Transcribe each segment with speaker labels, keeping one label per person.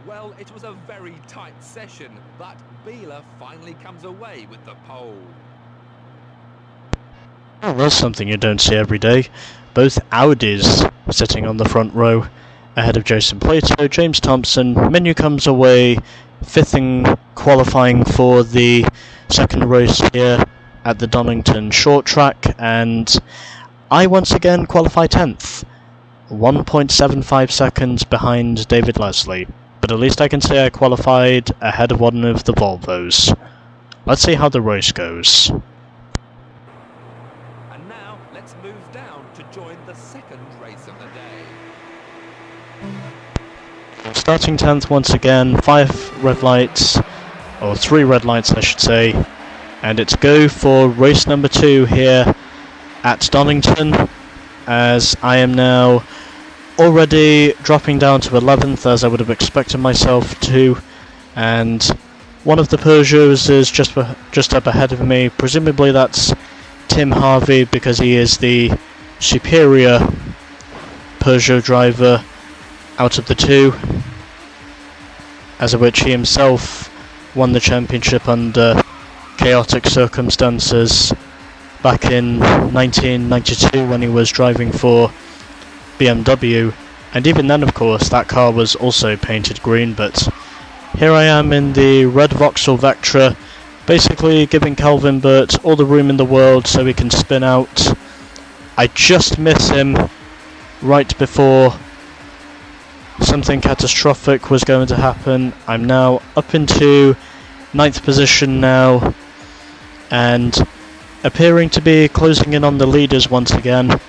Speaker 1: Well, it was a very tight session, but Biela finally comes away with the pole.
Speaker 2: Oh, that's something you don't see every day. Both Audis sitting on the front row ahead of Jason Plato, James Thompson. Menu comes away 5th in qualifying for the second race here at the Donington short track, and I once again qualify 10th. 1.75 seconds behind David Leslie. But at least I can say I qualified ahead of one of the Volvos. Let's see how the race goes.
Speaker 1: And now, let's move down to join the second race of the day.
Speaker 2: Starting 10th once again, 5 red lights, or 3 red lights I should say, and it's go for race number 2 here at Donington, as I am now already dropping down to 11th, as I would have expected myself to, and one of the Peugeots is just up ahead of me. Presumably that's Tim Harvey, because he is the superior Peugeot driver out of the two, as of which he himself won the championship under chaotic circumstances back in 1992 when he was driving for BMW, and even then of course that car was also painted green. But here I am in the red Vauxhall Vectra, basically giving Calvin Burt all the room in the world so he can spin out. I just miss him right before something catastrophic was going to happen. I'm now up into 9th position now, and appearing to be closing in on the leaders once again.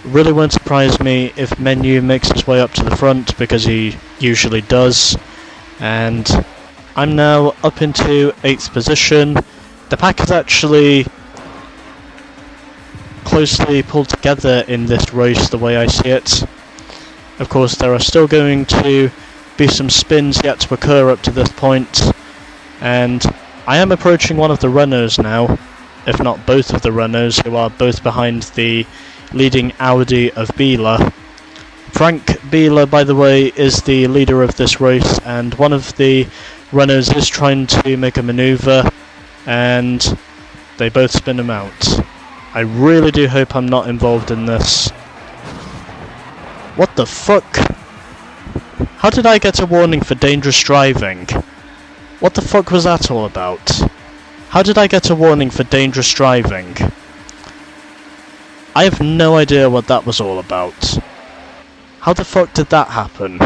Speaker 2: Really won't surprise me if Menu makes his way up to the front, because he usually does. And I'm now up into 8th position. The pack is actually closely pulled together in this race, the way I see it. Of course, there are still going to be some spins yet to occur up to this point, and I am approaching one of the runners now, if not both of the runners, who are both behind the leading Audi of Biela. Frank Biela, by the way, is the leader of this race, and one of the runners is trying to make a manoeuvre, and they both spin him out. I really do hope I'm not involved in this. What the fuck? How did I get a warning for dangerous driving? What the fuck was that all about? How did I get a warning for dangerous driving? I have no idea what that was all about. How the fuck did that happen?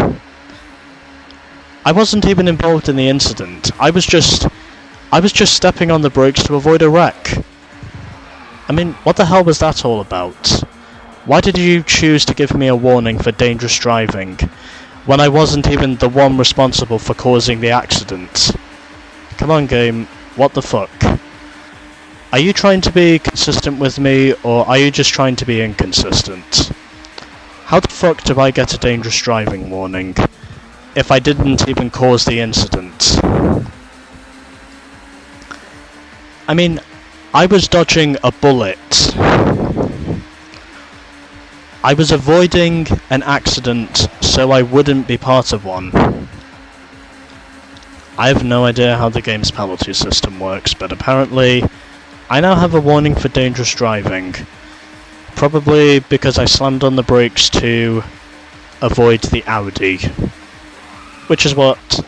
Speaker 2: I wasn't even involved in the incident. I was just stepping on the brakes to avoid a wreck. I mean, what the hell was that all about? Why did you choose to give me a warning for dangerous driving when I wasn't even the one responsible for causing the accident? Come on, game, what the fuck? Are you trying to be consistent with me, or are you just trying to be inconsistent? How the fuck do I get a dangerous driving warning if I didn't even cause the incident? I mean, I was dodging a bullet. I was avoiding an accident so I wouldn't be part of one. I have no idea how the game's penalty system works, but apparently I now have a warning for dangerous driving. Probably because I slammed on the brakes to avoid the Audi, which is what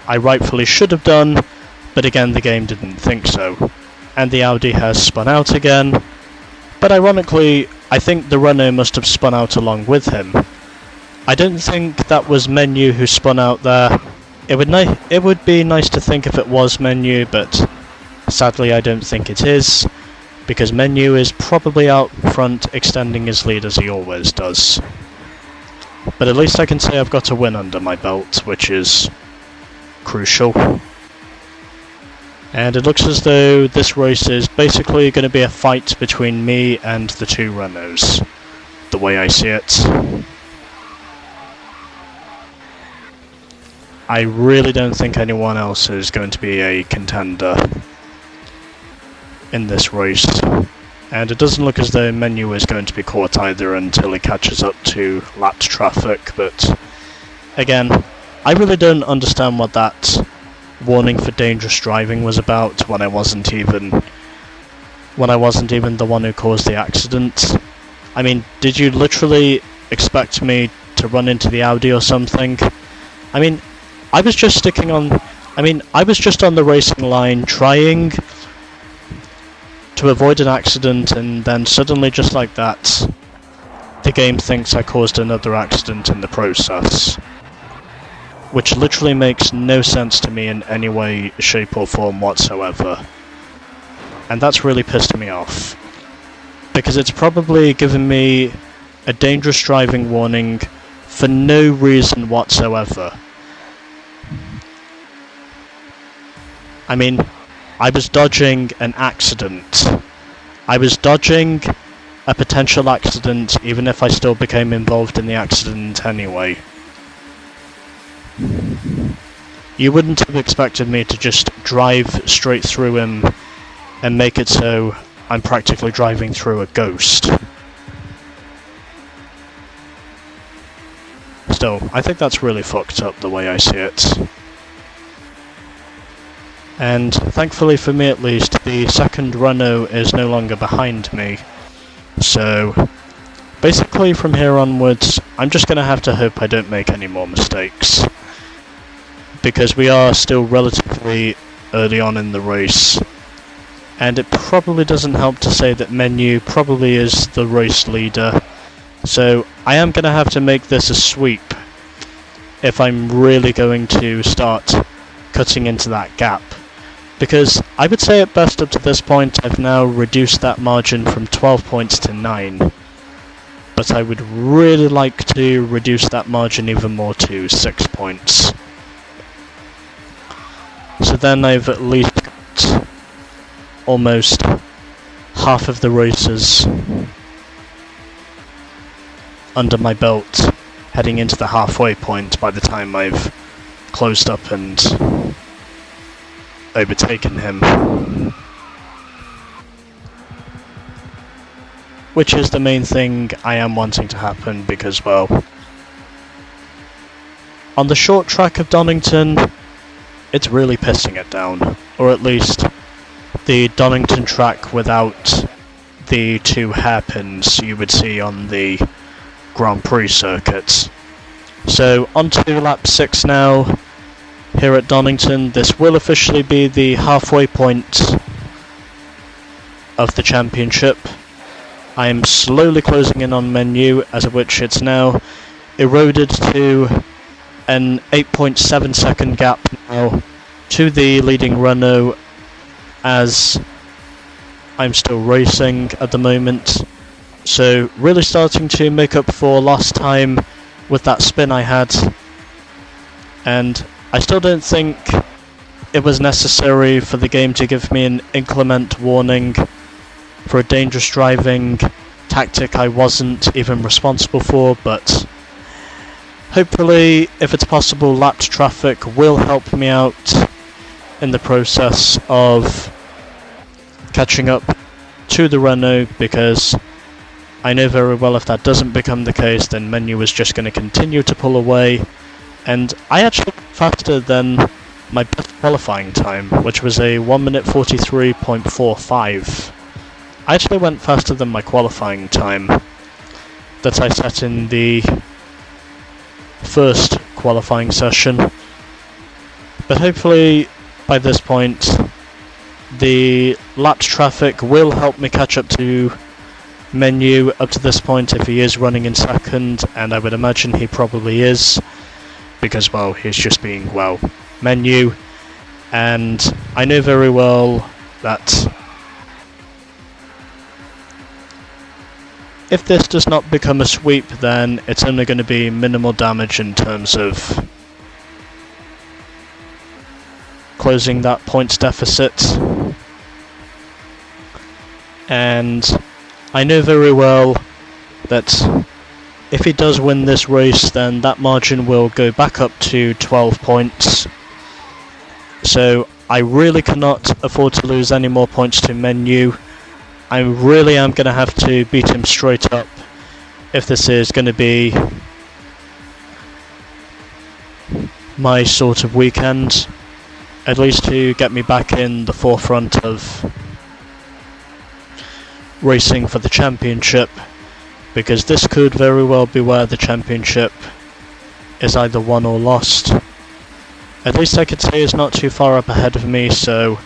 Speaker 2: I rightfully should have done, but again the game didn't think so. And the Audi has spun out again, but ironically I think the Renault must have spun out along with him. I don't think that was Menu who spun out there. It would be nice to think if it was Menu, but sadly I don't think it is, because Menu is probably out front extending his lead as he always does. But at least I can say I've got a win under my belt, which is crucial. And it looks as though this race is basically going to be a fight between me and the two Renaults, the way I see it. I really don't think anyone else is going to be a contender in this race, and it doesn't look as though Menu is going to be caught either until he catches up to lapped traffic. But again, I really don't understand what that warning for dangerous driving was about when I wasn't even the one who caused the accident. I mean, did you literally expect me to run into the Audi or something? I mean, I was just on the racing line trying to avoid an accident, and then suddenly, just like that, the game thinks I caused another accident in the process. Which literally makes no sense to me in any way, shape or form whatsoever. And that's really pissed me off. Because it's probably given me a dangerous driving warning for no reason whatsoever. I mean, I was dodging an accident. I was dodging a potential accident, even if I still became involved in the accident anyway. You wouldn't have expected me to just drive straight through him and make it so I'm practically driving through a ghost. Still, I think that's really fucked up the way I see it. And thankfully for me at least, the second Renault is no longer behind me. So basically from here onwards, I'm just going to have to hope I don't make any more mistakes. Because we are still relatively early on in the race. And it probably doesn't help to say that Menu probably is the race leader. So I am going to have to make this a sweep if I'm really going to start cutting into that gap. Because I would say at best up to this point I've now reduced that margin from 12 points to 9. But I would really like to reduce that margin even more to 6 points. So then I've at least got almost half of the races under my belt heading into the halfway point by the time I've closed up and overtaken him. Which is the main thing I am wanting to happen because, well, on the short track of Donington, it's really pissing it down. Or at least the Donington track without the 2 hairpins you would see on the Grand Prix circuits. So on to lap 6 now. Here at Donington, this will officially be the halfway point of the championship. I am slowly closing in on Menu, as of which it's now eroded to an 8.7 second gap now to the leading Renault, as I'm still racing at the moment. So really starting to make up for lost time with that spin I had. And I still don't think it was necessary for the game to give me an inclement warning for a dangerous driving tactic I wasn't even responsible for, but hopefully, if it's possible, lapped traffic will help me out in the process of catching up to the Renault, because I know very well if that doesn't become the case, then Menu is just going to continue to pull away. And I actually went faster than my best qualifying time, which was a 1 minute 43.45. I actually went faster than my qualifying time that I set in the first qualifying session. But hopefully, by this point, the lapped traffic will help me catch up to Menu up to this point if he is running in second, and I would imagine he probably is. Because, well, he's just being, well, Menu, and I know very well that if this does not become a sweep, then it's only going to be minimal damage in terms of closing that points deficit. And I know very well that if he does win this race, then that margin will go back up to 12 points. So I really cannot afford to lose any more points to Menu. I really am going to have to beat him straight up if this is going to be my sort of weekend, at least to get me back in the forefront of racing for the championship, because this could very well be where the championship is either won or lost. At least I could say it's not too far up ahead of me, so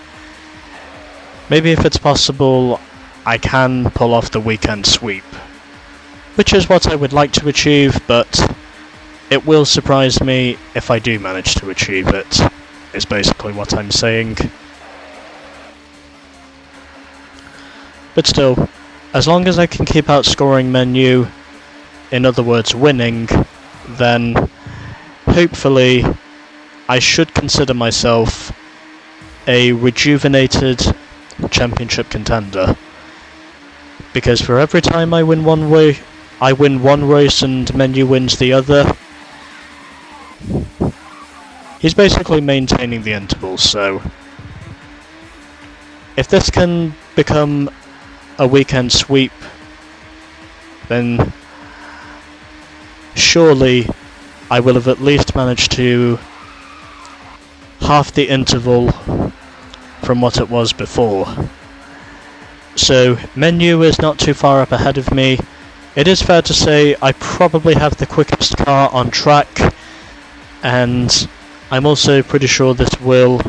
Speaker 2: maybe if it's possible I can pull off the weekend sweep, which is what I would like to achieve, but it will surprise me if I do manage to achieve it, is basically what I'm saying. But still, as long as I can keep outscoring Menu, in other words winning, then hopefully I should consider myself a rejuvenated championship contender. Because for every time I win one race and Menu wins the other, he's basically maintaining the intervals, so if this can become a weekend sweep, then surely I will have at least managed to half the interval from what it was before. So Menu is not too far up ahead of me. It is fair to say I probably have the quickest car on track, and I'm also pretty sure this will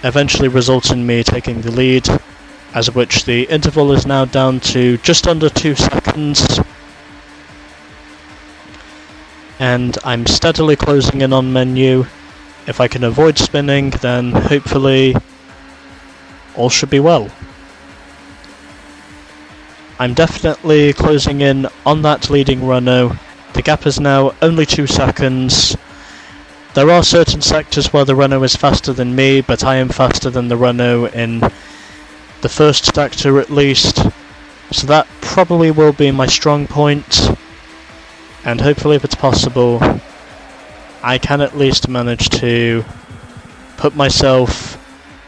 Speaker 2: eventually result in me taking the lead, as of which the interval is now down to just under 2 seconds. And I'm steadily closing in on Menu. If I can avoid spinning, then hopefully all should be well. I'm definitely closing in on that leading Renault. The gap is now only 2 seconds. There are certain sectors where the Renault is faster than me, but I am faster than the Renault in the first sector at least. So that probably will be my strong point. And hopefully, if it's possible, I can at least manage to put myself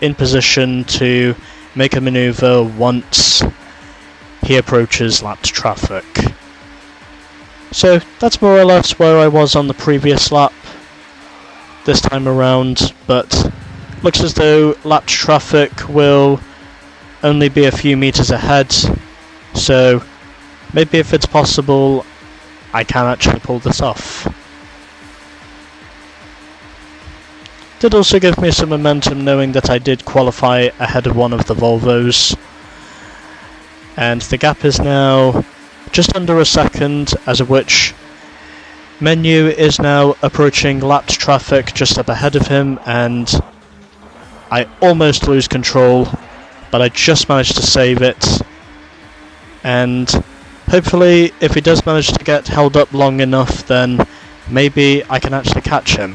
Speaker 2: in position to make a manoeuvre once he approaches lapped traffic. So that's more or less where I was on the previous lap this time around, but looks as though lapped traffic will only be a few meters ahead, so maybe if it's possible I can actually pull this off. Did also give me some momentum knowing that I did qualify ahead of one of the Volvos, and the gap is now just under a second, as of which Menu is now approaching lapped traffic just up ahead of him, and I almost lose control, but I just managed to save it, and hopefully if he does manage to get held up long enough, then maybe I can actually catch him.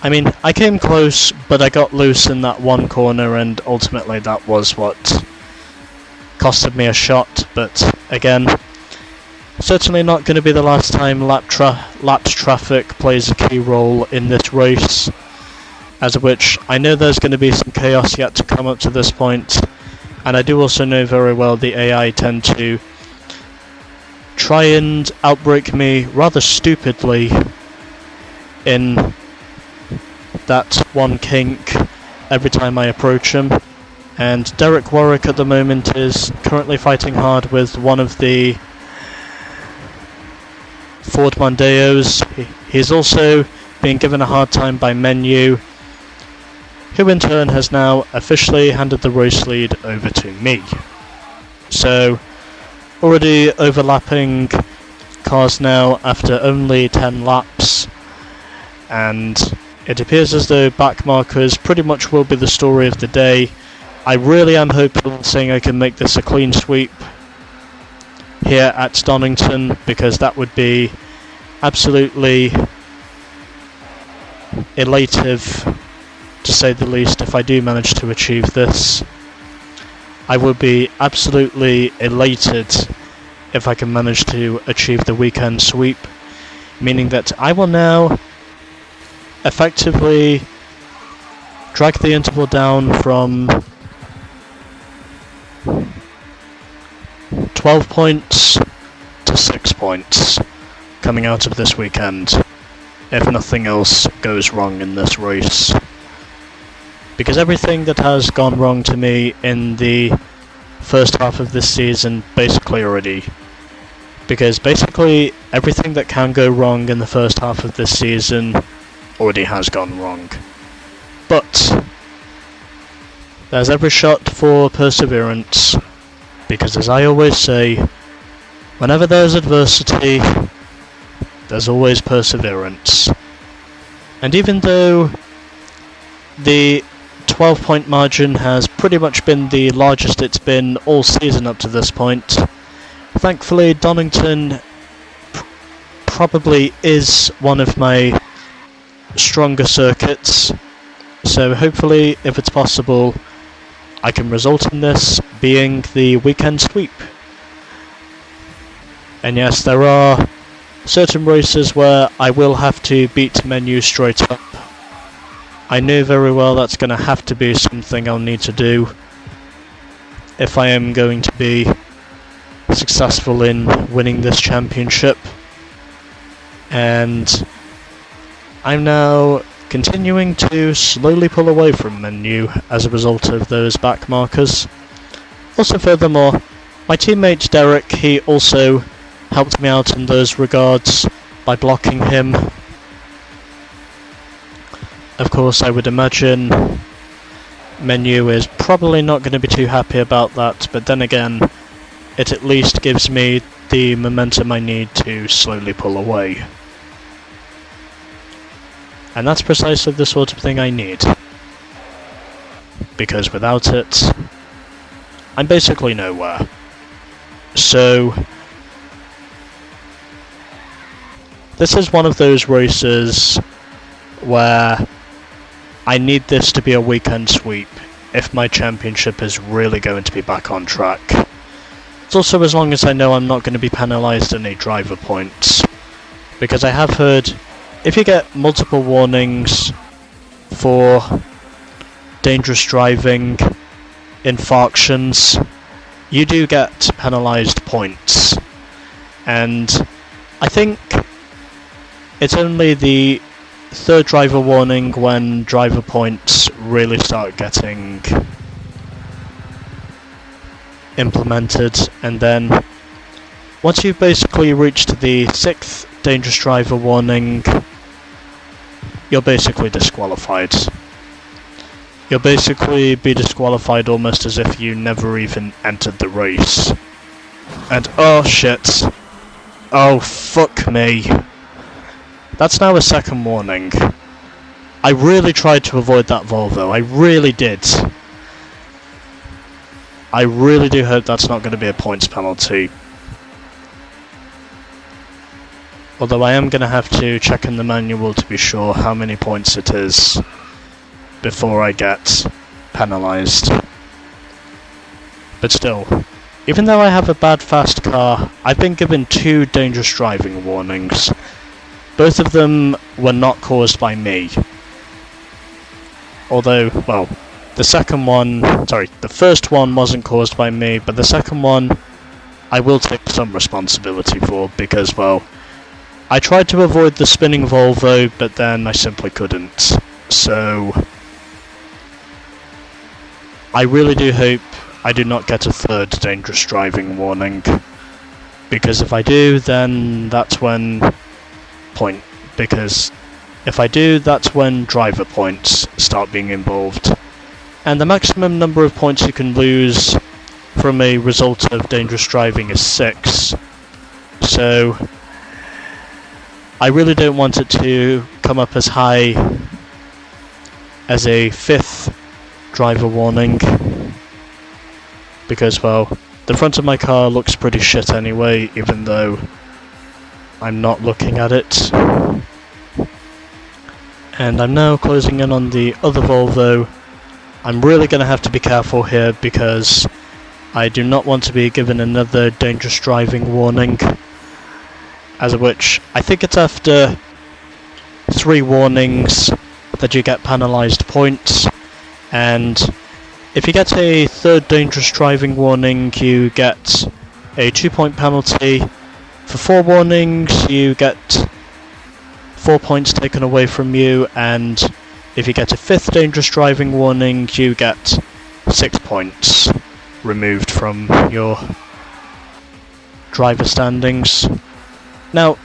Speaker 2: I mean, I came close, but I got loose in that one corner, and ultimately that was what costed me a shot, but again, certainly not going to be the last time lapped traffic plays a key role in this race, as of which I know there's going to be some chaos yet to come up to this point, and I do also know very well the AI tend to try and outbrake me rather stupidly in that one kink every time I approach him. And Derek Warwick at the moment is currently fighting hard with one of the Ford Mondeos. He's also being given a hard time by Menu, who in turn has now officially handed the race lead over to me. So, already overlapping cars now after only 10 laps, and it appears as though back markers pretty much will be the story of the day. I really am hoping saying I can make this a clean sweep here at Donington, because that would be absolutely elative, to say the least, if I do manage to achieve this. I would be absolutely elated if I can manage to achieve the weekend sweep, meaning that I will now effectively drag the interval down from 12 points to 6 points coming out of this weekend. if nothing else goes wrong in this race. Because everything that has gone wrong to me in the first half of this season because basically everything that can go wrong in the first half of this season already has gone wrong. But there's every shot for perseverance, because as I always say, whenever there's adversity, there's always perseverance. And even though the 12-point margin has pretty much been the largest it's been all season up to this point, thankfully Donington probably is one of my stronger circuits, so hopefully, if it's possible, I can result in this being the weekend sweep. And yes, there are certain races where I will have to beat Menu straight up. I know very well that's going to have to be something I'll need to do if I am going to be successful in winning this championship. And I'm now continuing to slowly pull away from Menu as a result of those back markers. Also, furthermore, my teammate Derek, he also helped me out in those regards by blocking him. Of course, I would imagine Menu is probably not going to be too happy about that, but then again, it at least gives me the momentum I need to slowly pull away. And that's precisely the sort of thing I need. Because without it, I'm basically nowhere. So, this is one of those races where I need this to be a weekend sweep if my championship is really going to be back on track. It's also as long as I know I'm not going to be penalised any driver points. Because I have heard, if you get multiple warnings for dangerous driving infractions, you do get penalised points. And I think it's only the third driver warning when driver points really start getting implemented, and then once you've basically reached the 6th dangerous driver warning, you're basically disqualified. You'll basically be disqualified almost as if you never even entered the race. And oh shit. Oh fuck me. That's now a second warning. I really tried to avoid that Volvo, I really did. I really do hope that's not going to be a points penalty. Although I am going to have to check in the manual to be sure how many points it is before I get penalised. But still, even though I have a bad fast car, I've been given 2 dangerous driving warnings. Both of them were not caused by me. Although, well, the first one wasn't caused by me, but the second one I will take some responsibility for because, well, I tried to avoid the spinning Volvo, but then I simply couldn't. So, I really do hope I do not get a 3rd dangerous driving warning, because if I do, then that's when if I do, that's when driver points start being involved. And the maximum number of points you can lose from a result of dangerous driving is 6. So, I really don't want it to come up as high as a 5th driver warning. Because, well, the front of my car looks pretty shit anyway, even though I'm not looking at it. And I'm now closing in on the other Volvo. I'm really going to have to be careful here because I do not want to be given another dangerous driving warning. As of which, I think it's after 3 warnings that you get penalised points. And if you get a 3rd dangerous driving warning, you get a 2-point penalty. For 4 warnings, you get 4 points taken away from you, and if you get a 5th dangerous driving warning, you get 6 points removed from your driver standings. Now,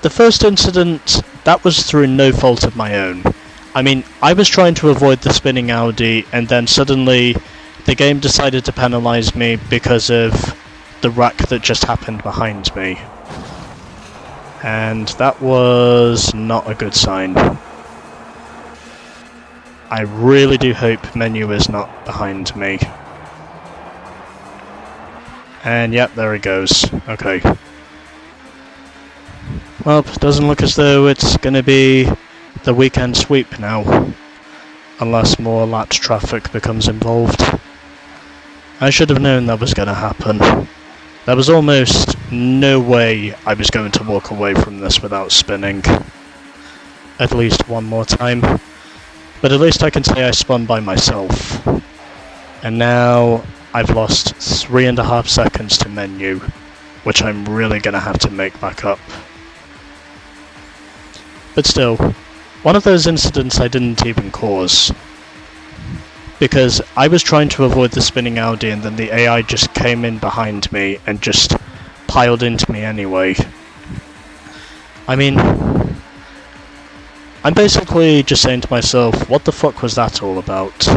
Speaker 2: the first incident, that was through no fault of my own. I mean, I was trying to avoid the spinning Audi, and then suddenly the game decided to penalise me because of the wreck that just happened behind me. And that was not a good sign. I really do hope Menu is not behind me. And yep, there he goes. Okay. Well, it doesn't look as though it's going to be the weekend sweep now. Unless more lapse traffic becomes involved. I should have known that was going to happen. There was almost no way I was going to walk away from this without spinning. At least one more time. But at least I can say I spun by myself. And now I've lost 3.5 seconds to Menu, which I'm really going to have to make back up. But still, one of those incidents I didn't even cause. Because I was trying to avoid the spinning Audi and then the AI just came in behind me and just piled into me anyway. I mean, I'm basically just saying to myself, what the fuck was that all about?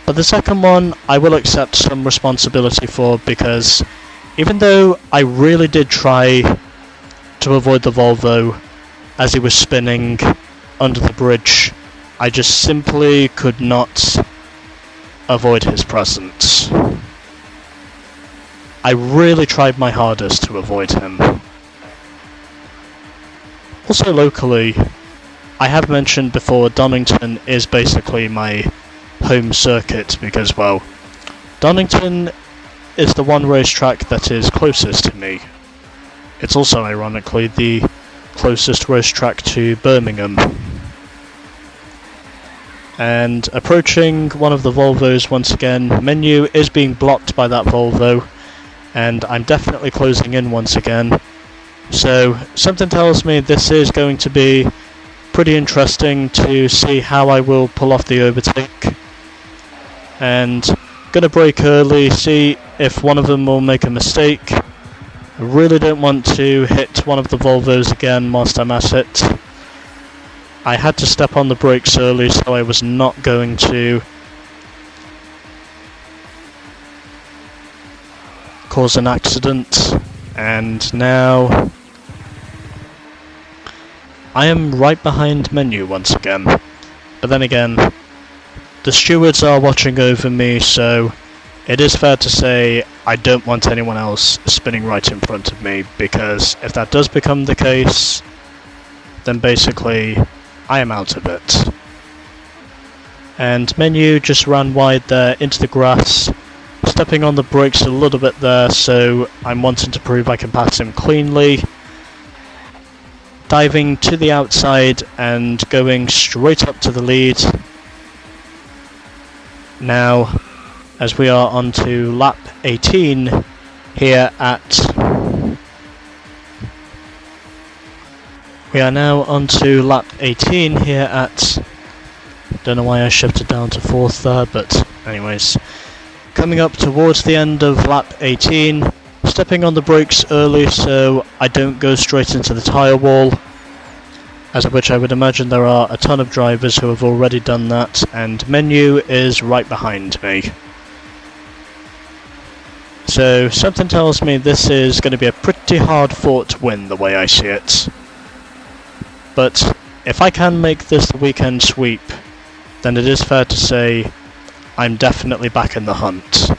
Speaker 2: But the second one, I will accept some responsibility for, because even though I really did try to avoid the Volvo as he was spinning under the bridge, I just simply could not avoid his presence. I really tried my hardest to avoid him. Also locally, I have mentioned before, Donington is basically my home circuit because, well, Donington is the one racetrack that is closest to me. It's also, ironically, the closest racetrack to Birmingham. And approaching one of the Volvos once again, Menu is being blocked by that Volvo, and I'm definitely closing in once again. So something tells me this is going to be pretty interesting to see how I will pull off the overtake. And gonna brake early, see if one of them will make a mistake. I really don't want to hit one of the Volvos again whilst I'm at it. I had to step on the brakes early, so I was not going to cause an accident. And now I am right behind Menu once again. But then again, the stewards are watching over me, so it is fair to say I don't want anyone else spinning right in front of me, because if that does become the case, then basically I am out of it. And Menu just ran wide there into the grass, stepping on the brakes a little bit there, so I'm wanting to prove I can pass him cleanly. Diving to the outside and going straight up to the lead. Now, as we are on to lap 18 here at... We are now on to lap 18 here at... Don't know why I shifted down to 4th there, but anyways. Coming up towards the end of lap 18, stepping on the brakes early so I don't go straight into the tyre wall. As of which I would imagine there are a ton of drivers who have already done that, and Menu is right behind me. So something tells me this is going to be a pretty hard fought win the way I see it. But if I can make this the weekend sweep, then it is fair to say I'm definitely back in the hunt.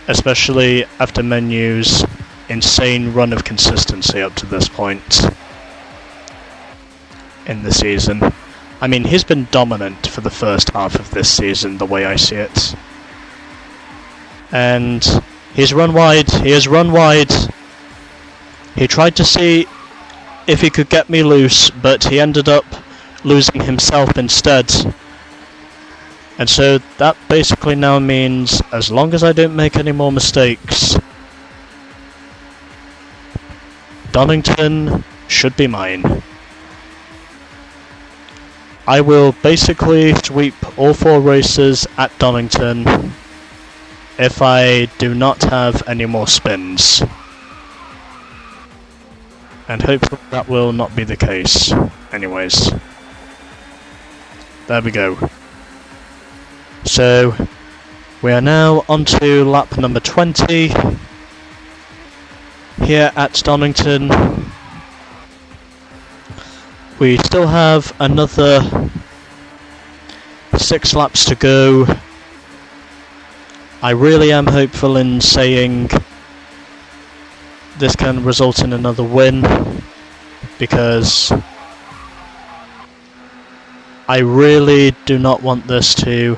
Speaker 2: Especially after Menu's insane run of consistency up to this point in the season. I mean, he's been dominant for the first half of this season, the way I see it. And he's run wide, he has run wide. He tried to see if he could get me loose, but he ended up losing himself instead. And so that basically now means, as long as I don't make any more mistakes, Donington should be mine. I will basically sweep all 4 races at Donington if I do not have any more spins. And hopefully that will not be the case. Anyways. There we go. So, we are now on to lap number 20 here at Donington. We still have another 6 laps to go. I really am hopeful in saying this can result in another win, because I really do not want this to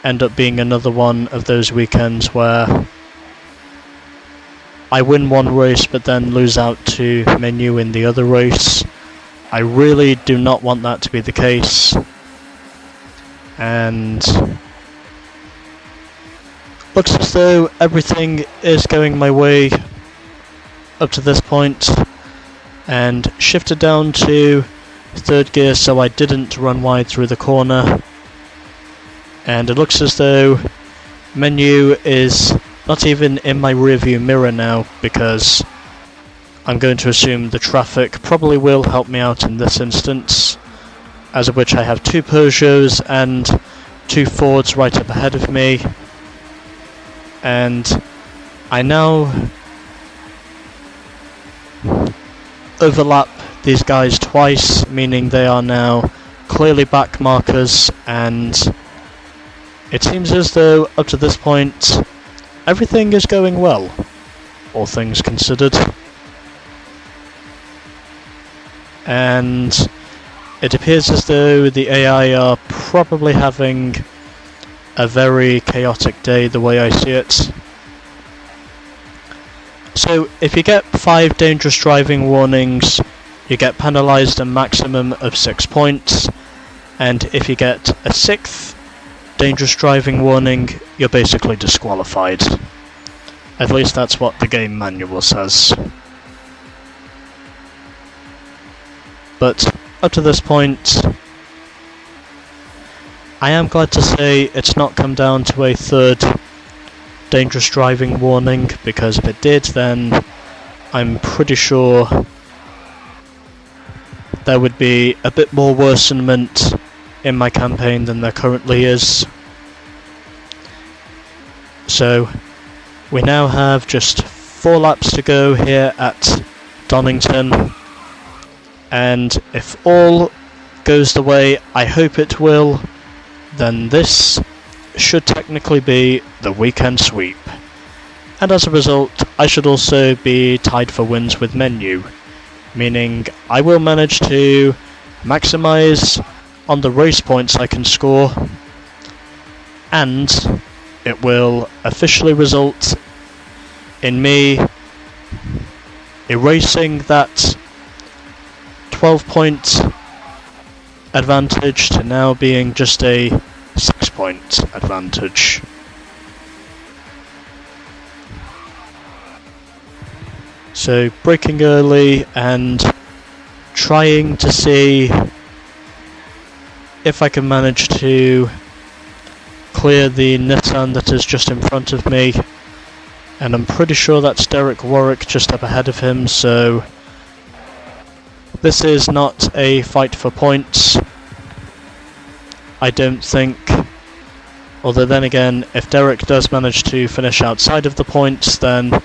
Speaker 2: end up being another one of those weekends where I win one race but then lose out to Menu in the other race. I really do not want that to be the case, and looks as though everything is going my way up to this point, and shifted down to 3rd gear so I didn't run wide through the corner, and it looks as though Menu is not even in my rearview mirror now, because I'm going to assume the traffic probably will help me out in this instance, as of which I have 2 Peugeots and 2 Fords right up ahead of me, and I now overlap these guys twice, meaning they are now clearly back markers, and it seems as though up to this point everything is going well, all things considered. And it appears as though the AI are probably having a very chaotic day the way I see it. So if you get 5 dangerous driving warnings, you get penalised a maximum of 6 points, and if you get a 6th dangerous driving warning, you're basically disqualified. At least that's what the game manual says. But up to this point, I am glad to say it's not come down to a 3rd dangerous driving warning, because if it did, then I'm pretty sure there would be a bit more worsenment in my campaign than there currently is. So we now have just 4 laps to go here at Donington, and if all goes the way I hope it will, then this should technically be the weekend sweep, and as a result I should also be tied for wins with Menu, meaning I will manage to maximise on the race points I can score, and it will officially result in me erasing that 12-point advantage to now being just a 6-point advantage. So braking early and trying to see if I can manage to clear the Nissan that is just in front of me, and I'm pretty sure that's Derek Warwick just up ahead of him, so this is not a fight for points, I don't think. Although then again, if Derek does manage to finish outside of the points, then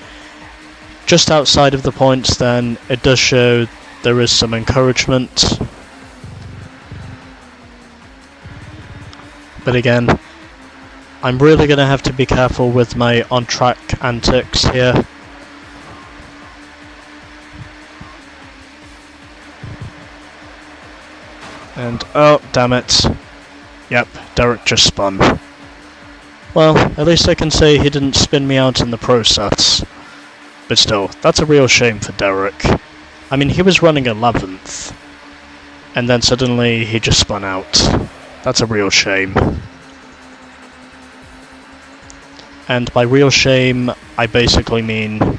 Speaker 2: just outside of the points, then it does show there is some encouragement. But again, I'm really going to have to be careful with my on-track antics here. And oh, damn it. Yep, Derek just spun. Well, at least I can say he didn't spin me out in the process. But still, that's a real shame for Derek. I mean, he was running 11th, and then suddenly he just spun out. That's a real shame. And by real shame, I basically mean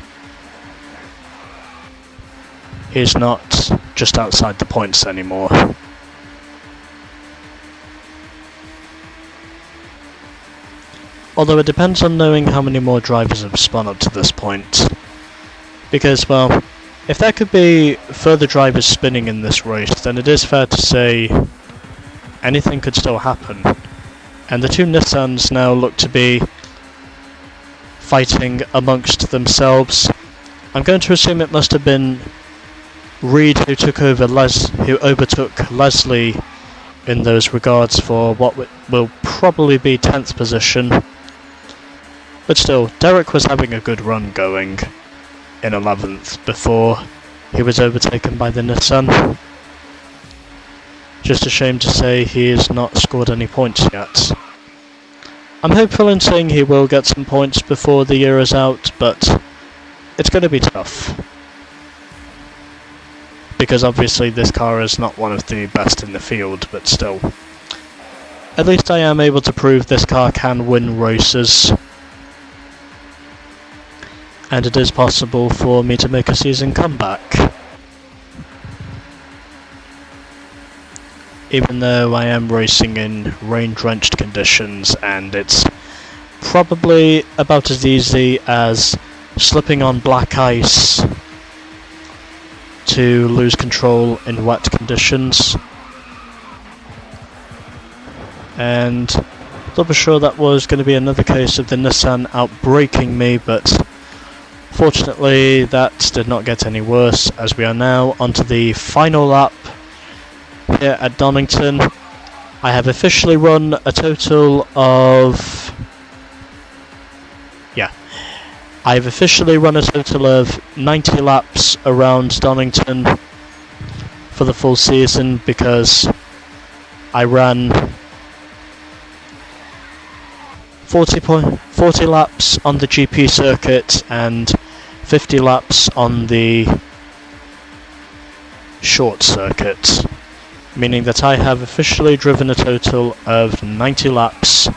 Speaker 2: he's not just outside the points anymore. Although it depends on knowing how many more drivers have spun up to this point. Because, well, if there could be further drivers spinning in this race, then it is fair to say anything could still happen. And the two Nissans now look to be fighting amongst themselves. I'm going to assume it must have been Reed who overtook Leslie in those regards for what will probably be 10th position. But still, Derek was having a good run going in 11th before he was overtaken by the Nissan. Just a shame to say he has not scored any points yet. I'm hopeful in saying he will get some points before the year is out, but it's going to be tough. Because obviously this car is not one of the best in the field, but still. At least I am able to prove this car can win races. And it is possible for me to make a season comeback. Even though I am racing in rain-drenched conditions, and it's probably about as easy as slipping on black ice to lose control in wet conditions. And thought for sure that was going to be another case of the Nissan outbraking me, but fortunately that did not get any worse, as we are now onto the final lap here at Donington. I have officially run a total of... I've officially run a total of 90 laps around Donington for the full season, because I ran 40 laps on the GP circuit and 50 laps on the short circuit, meaning that I have officially driven a total of 90 laps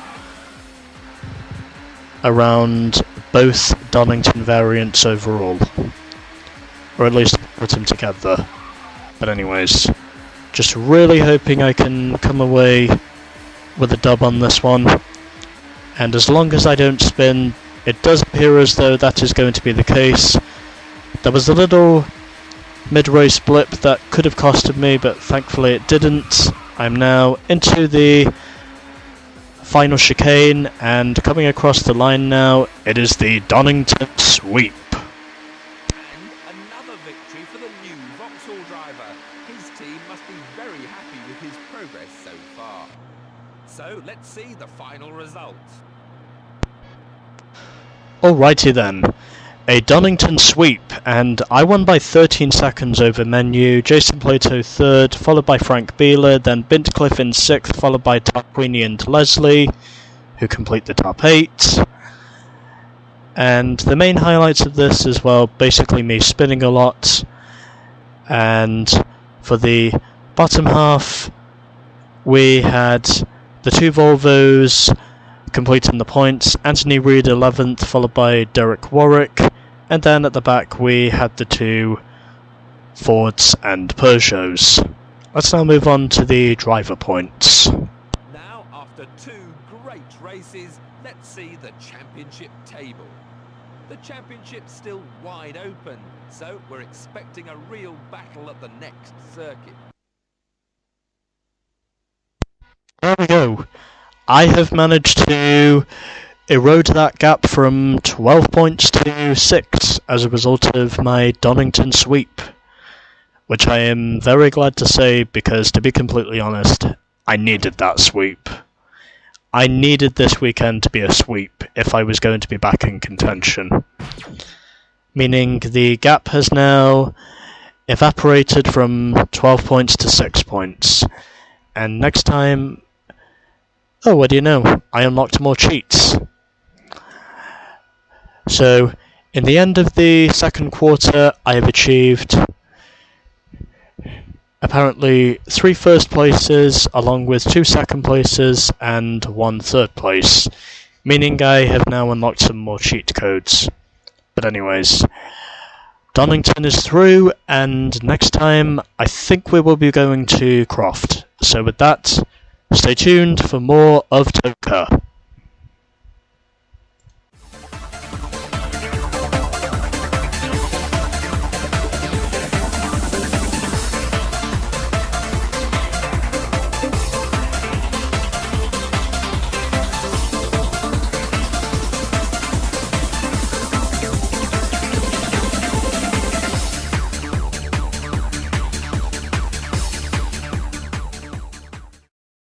Speaker 2: around both Donington variants overall, or at least put them together. But anyways, just really hoping I can come away with a dub on this one, and as long as I don't spin, it does appear as though that is going to be the case. There was a little mid-race blip that could have costed me, but thankfully it didn't. I'm now into the final chicane, and coming across the line now, it is the Donington sweep.
Speaker 1: And another victory for the new Vauxhall driver. His team must be very happy with his progress so far. So let's see the final result.
Speaker 2: Alrighty then. A Donington sweep, and I won by 13 seconds over Menu, Jason Plato 3rd, followed by Frank Beeler, then Bintcliffe in 6th, followed by Tarquini and Leslie, who complete the top 8. And the main highlights of this is, well, basically me spinning a lot, and for the bottom half, we had the two Volvos completing the points, Anthony Reid 11th, followed by Derek Warwick, and then at the back we had the two Fords and Peugeots. Let's now move on to the driver points.
Speaker 1: Now, after two great races, let's see the championship table. The championship's still wide open, so we're expecting a real battle at the next circuit.
Speaker 2: There we go. I have managed to erode that gap from 12 points to 6 as a result of my Donington sweep, which I am very glad to say, because to be completely honest, I needed that sweep. I needed this weekend to be a sweep if I was going to be back in contention. Meaning the gap has now evaporated from 12 points to 6 points. And next time... oh, what do you know? I unlocked more cheats. So, in the end of the second quarter, I have achieved apparently 3 first places, along with 2 second places and 1 third place, meaning I have now unlocked some more cheat codes. But anyways, Donington is through, and next time I think we will be going to Croft. So with that, stay tuned for more of TOCA.